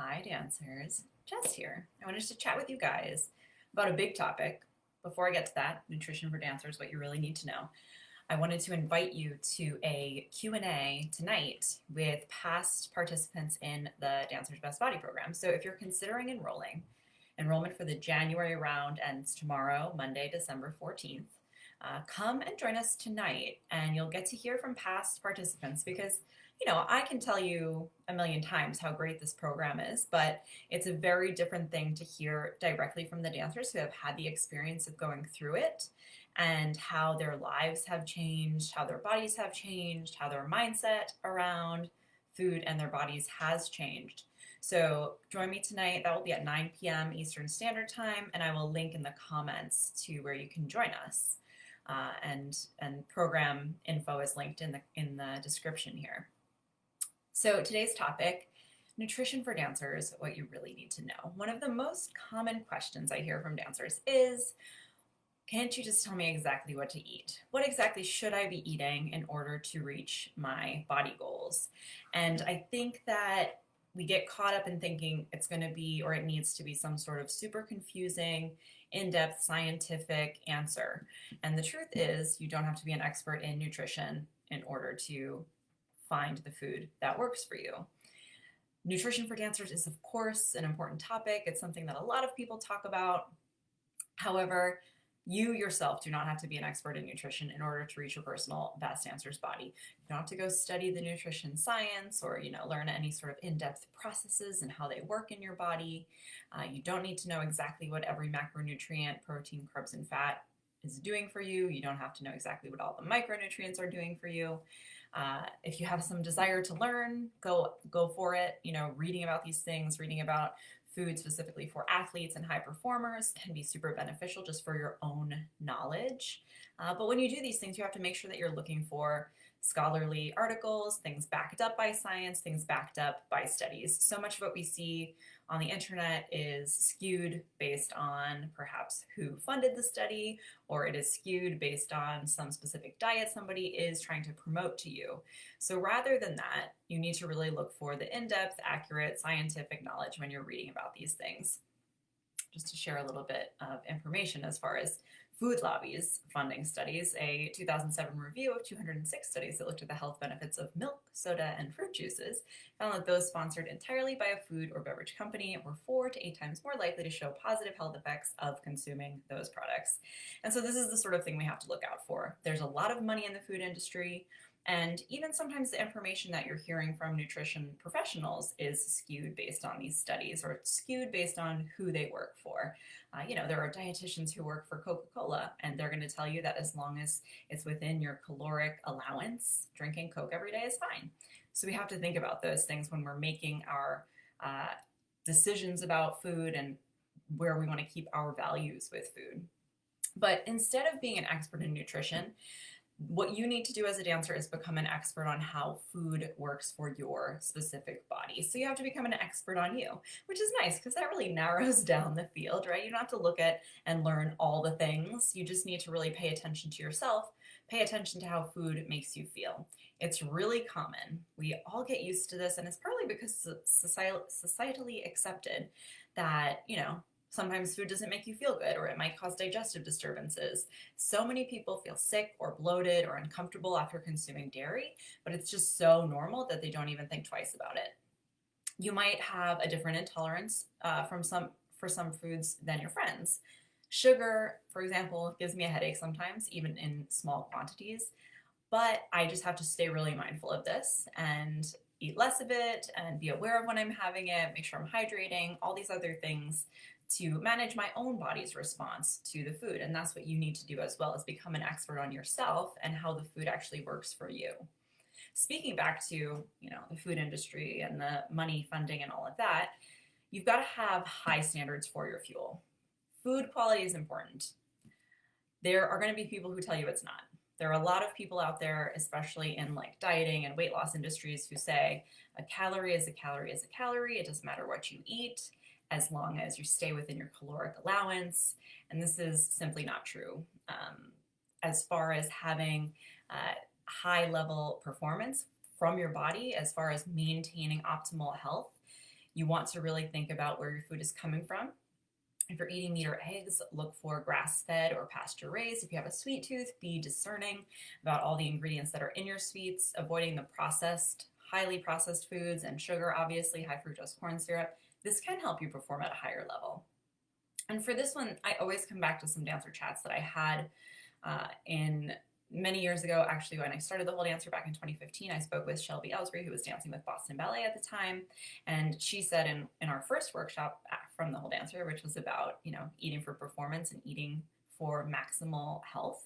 Hi, dancers. Jess here. I wanted to chat with you guys about a big topic. Before I get to that, nutrition for dancers, what you really need to know. I wanted to invite you to a Q&A tonight with past participants in the Dancers Best Body program. So if you're considering enrollment for the January round ends tomorrow, Monday, December 14th. Come and join us tonight, and you'll get to hear from past participants because I can tell you a million times how great this program is, but it's a very different thing to hear directly from the dancers who have had the experience of going through it and how their lives have changed, how their bodies have changed, how their mindset around food and their bodies has changed. So join me tonight. That will be at 9 p.m. Eastern Standard Time, and I will link in the comments to where you can join us. And program info is linked in the description here. So today's topic, nutrition for dancers, what you really need to know. One of the most common questions I hear from dancers is, can't you just tell me exactly what to eat? What exactly should I be eating in order to reach my body goals? And I think that we get caught up in thinking it's going to be, or it needs to be, some sort of super confusing, in-depth scientific answer. And the truth is, you don't have to be an expert in nutrition in order to find the food that works for you. Nutrition for dancers is, of course, an important topic. It's something that a lot of people talk about. However, you yourself do not have to be an expert in nutrition in order to reach your personal best dancer's body. You don't have to go study the nutrition science or learn any sort of in-depth processes and how they work in your body. You don't need to know exactly what every macronutrient, protein, carbs, and fat is doing for you. You don't have to know exactly what all the micronutrients are doing for you. If you have some desire to learn, go for it. Reading about these things, reading about food specifically for athletes and high performers can be super beneficial just for your own knowledge. But when you do these things, you have to make sure that you're looking for scholarly articles, things backed up by science, things backed up by studies. So much of what we see on the internet is skewed based on perhaps who funded the study, or it is skewed based on some specific diet somebody is trying to promote to you. So rather than that, you need to really look for the in-depth, accurate, scientific knowledge when you're reading about these things. Just to share a little bit of information as far as food lobbies funding studies, a 2007 review of 206 studies that looked at the health benefits of milk, soda, and fruit juices found that those sponsored entirely by a food or beverage company were 4 to 8 times more likely to show positive health effects of consuming those products. And so this is the sort of thing we have to look out for. There's a lot of money in the food industry, and even sometimes the information that you're hearing from nutrition professionals is skewed based on these studies, or it's skewed based on who they work for. There are dietitians who work for Coca-Cola, and they're going to tell you that as long as it's within your caloric allowance, drinking Coke every day is fine. So we have to think about those things when we're making our decisions about food and where we want to keep our values with food. But instead of being an expert in nutrition, what you need to do as a dancer is become an expert on how food works for your specific body. So you have to become an expert on you, which is nice because that really narrows down the field, right? You don't have to look at and learn all the things. You just need to really pay attention to yourself, pay attention to how food makes you feel. It's really common. We all get used to this, and it's partly because it's societally accepted that, sometimes food doesn't make you feel good, or it might cause digestive disturbances. So many people feel sick or bloated or uncomfortable after consuming dairy, but it's just so normal that they don't even think twice about it. You might have a different intolerance for some foods than your friends. Sugar, for example, gives me a headache sometimes, even in small quantities, but I just have to stay really mindful of this and eat less of it and be aware of when I'm having it, make sure I'm hydrating, all these other things to manage my own body's response to the food. And that's what you need to do as well, is become an expert on yourself and how the food actually works for you. Speaking back to, the food industry and the money funding and all of that, you've got to have high standards for your fuel. Food quality is important. There are going to be people who tell you it's not. There are a lot of people out there, especially in dieting and weight loss industries, who say a calorie is a calorie is a calorie. It doesn't matter what you eat, as long as you stay within your caloric allowance. And this is simply not true. As far as having high level performance from your body, as far as maintaining optimal health, You want to really think about where your food is coming from. If you're eating meat or eggs, look for grass-fed or pasture-raised. If you have a sweet tooth, be discerning about all the ingredients that are in your sweets, avoiding the processed, highly processed foods and sugar, obviously, high fructose corn syrup. This can help you perform at a higher level. And for this one, I always come back to some dancer chats that I had in many years ago. Actually, when I started the whole dancer back in 2015, I spoke with Shelby Ellsbury, who was dancing with Boston Ballet at the time. And she said in our first workshop from the whole dancer, which was about, eating for performance and eating for maximal health,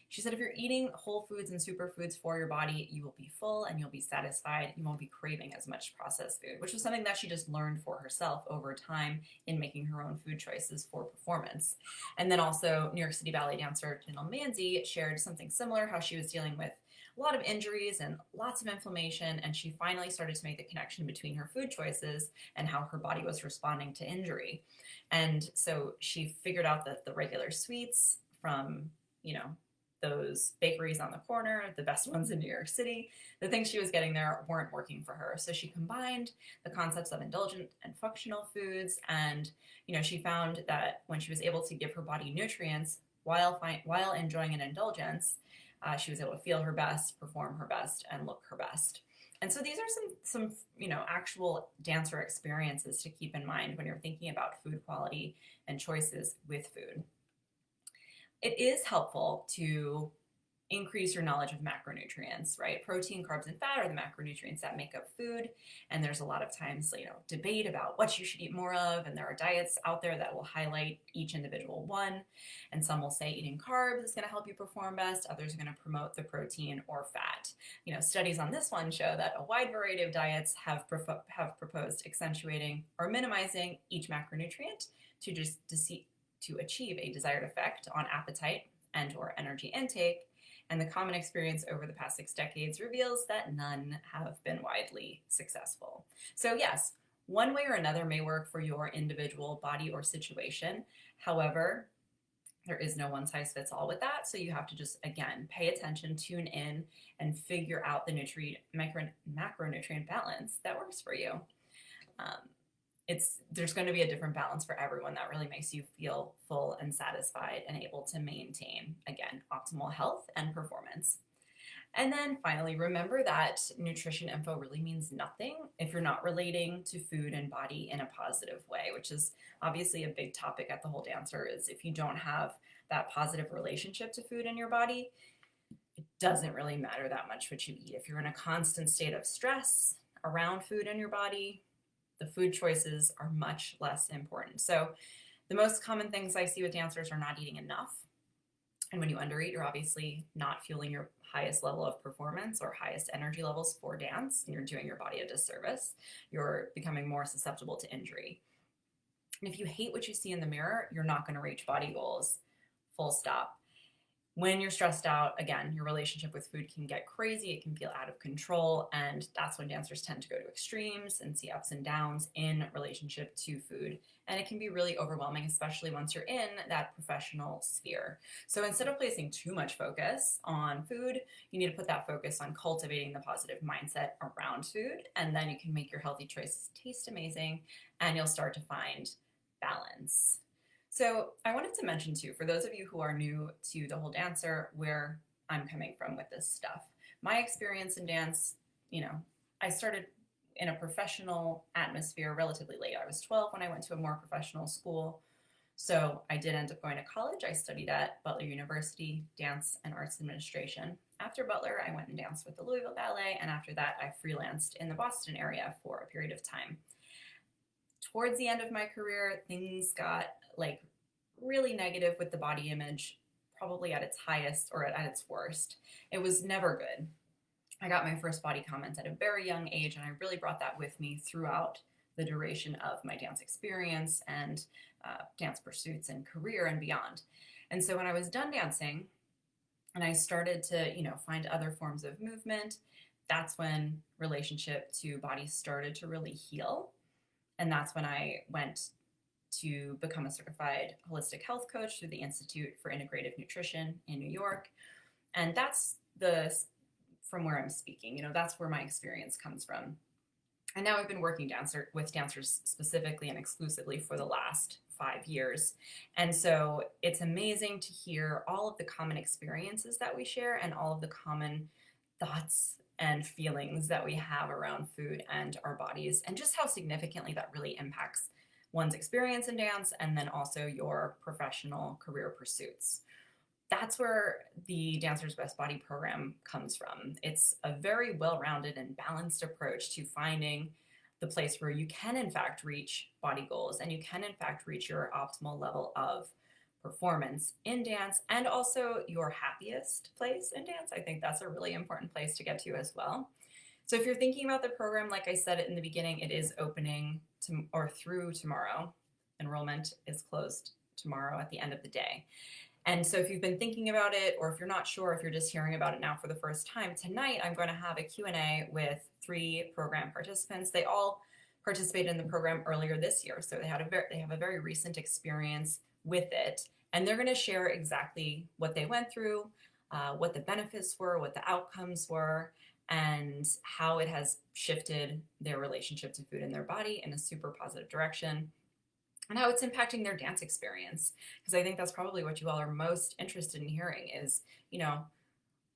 she said, if you're eating whole foods and superfoods for your body, you will be full and you'll be satisfied. You won't be craving as much processed food, which was something that she just learned for herself over time in making her own food choices for performance. And then also New York City ballet dancer Janelle Manzi shared something similar, how she was dealing with a lot of injuries and lots of inflammation, and she finally started to make the connection between her food choices and how her body was responding to injury. And so she figured out that the regular sweets from, those bakeries on the corner, the best ones in New York City, the things she was getting there weren't working for her. So she combined the concepts of indulgent and functional foods. And, she found that when she was able to give her body nutrients while enjoying an indulgence, she was able to feel her best, perform her best, and look her best. And so these are some actual dancer experiences to keep in mind when you're thinking about food quality and choices with food. It is helpful to increase your knowledge of macronutrients, right? Protein, carbs, and fat are the macronutrients that make up food. And there's a lot of times, debate about what you should eat more of. And there are diets out there that will highlight each individual one. And some will say eating carbs is going to help you perform best. Others are going to promote the protein or fat. Studies on this one show that a wide variety of diets have proposed accentuating or minimizing each macronutrient to achieve a desired effect on appetite and or energy intake. And the common experience over the past 6 decades reveals that none have been widely successful. So yes, one way or another may work for your individual body or situation. However, there is no one size fits all with that. So you have to just, again, pay attention, tune in, and figure out the macronutrient balance that works for you. There's going to be a different balance for everyone that really makes you feel full and satisfied and able to maintain, again, optimal health and performance. And then finally, remember that nutrition info really means nothing if you're not relating to food and body in a positive way, which is obviously a big topic at the whole dancer. Is if you don't have that positive relationship to food in your body, it doesn't really matter that much what you eat. If you're in a constant state of stress around food in your body, the food choices are much less important. So the most common things I see with dancers are not eating enough. And when you undereat, you're obviously not fueling your highest level of performance or highest energy levels for dance, and you're doing your body a disservice. You're becoming more susceptible to injury. And if you hate what you see in the mirror, you're not going to reach body goals, full stop. When you're stressed out, again, your relationship with food can get crazy. It can feel out of control. And that's when dancers tend to go to extremes and see ups and downs in relationship to food. And it can be really overwhelming, especially once you're in that professional sphere. So instead of placing too much focus on food, you need to put that focus on cultivating the positive mindset around food. And then you can make your healthy choices taste amazing, and you'll start to find balance. So I wanted to mention too, for those of you who are new to the whole dancer, where I'm coming from with this stuff. My experience in dance, I started in a professional atmosphere relatively late. I was 12 when I went to a more professional school. So I did end up going to college. I studied at Butler University, Dance and Arts Administration. After Butler, I went and danced with the Louisville Ballet. And after that, I freelanced in the Boston area for a period of time. Towards the end of my career, things got really negative with the body image, probably at its highest or at its worst. It was never good. I got my first body comments at a very young age, and I really brought that with me throughout the duration of my dance experience and dance pursuits and career and beyond. And so when I was done dancing and I started to, find other forms of movement, that's when relationship to body started to really heal. And that's when I went to become a certified holistic health coach through the Institute for Integrative Nutrition in New York. And that's from where I'm speaking, that's where my experience comes from. And now I've been working with dancers specifically and exclusively for the last 5 years. And so it's amazing to hear all of the common experiences that we share and all of the common thoughts and feelings that we have around food and our bodies, and just how significantly that really impacts one's experience in dance and then also your professional career pursuits. That's where the Dancer's Best Body program comes from. It's a very well-rounded and balanced approach to finding the place where you can in fact reach body goals and you can in fact reach your optimal level of performance in dance and also your happiest place in dance. I think that's a really important place to get to as well. So if you're thinking about the program, like I said in the beginning, it is opening through tomorrow. Enrollment is closed tomorrow at the end of the day. And so if you've been thinking about it, or if you're not sure, if you're just hearing about it now for the first time, tonight I'm going to have a Q&A with 3 program participants. They all participated in the program earlier this year, so they have a very recent experience with it, and they're going to share exactly what they went through, what the benefits were, what the outcomes were, and how it has shifted their relationship to food in their body in a super positive direction, and how it's impacting their dance experience. Because I think that's probably what you all are most interested in hearing is,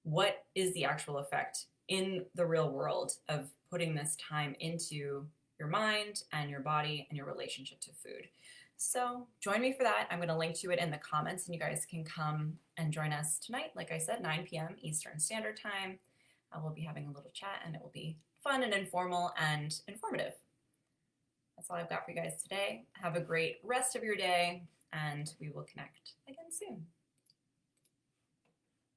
what is the actual effect in the real world of putting this time into your mind and your body and your relationship to food. So join me for that. I'm going to link to it in the comments, and you guys can come and join us tonight. Like I said, 9 p.m. Eastern Standard Time. We'll be having a little chat, and it will be fun and informal and informative. That's all I've got for you guys today. Have a great rest of your day, and we will connect again soon.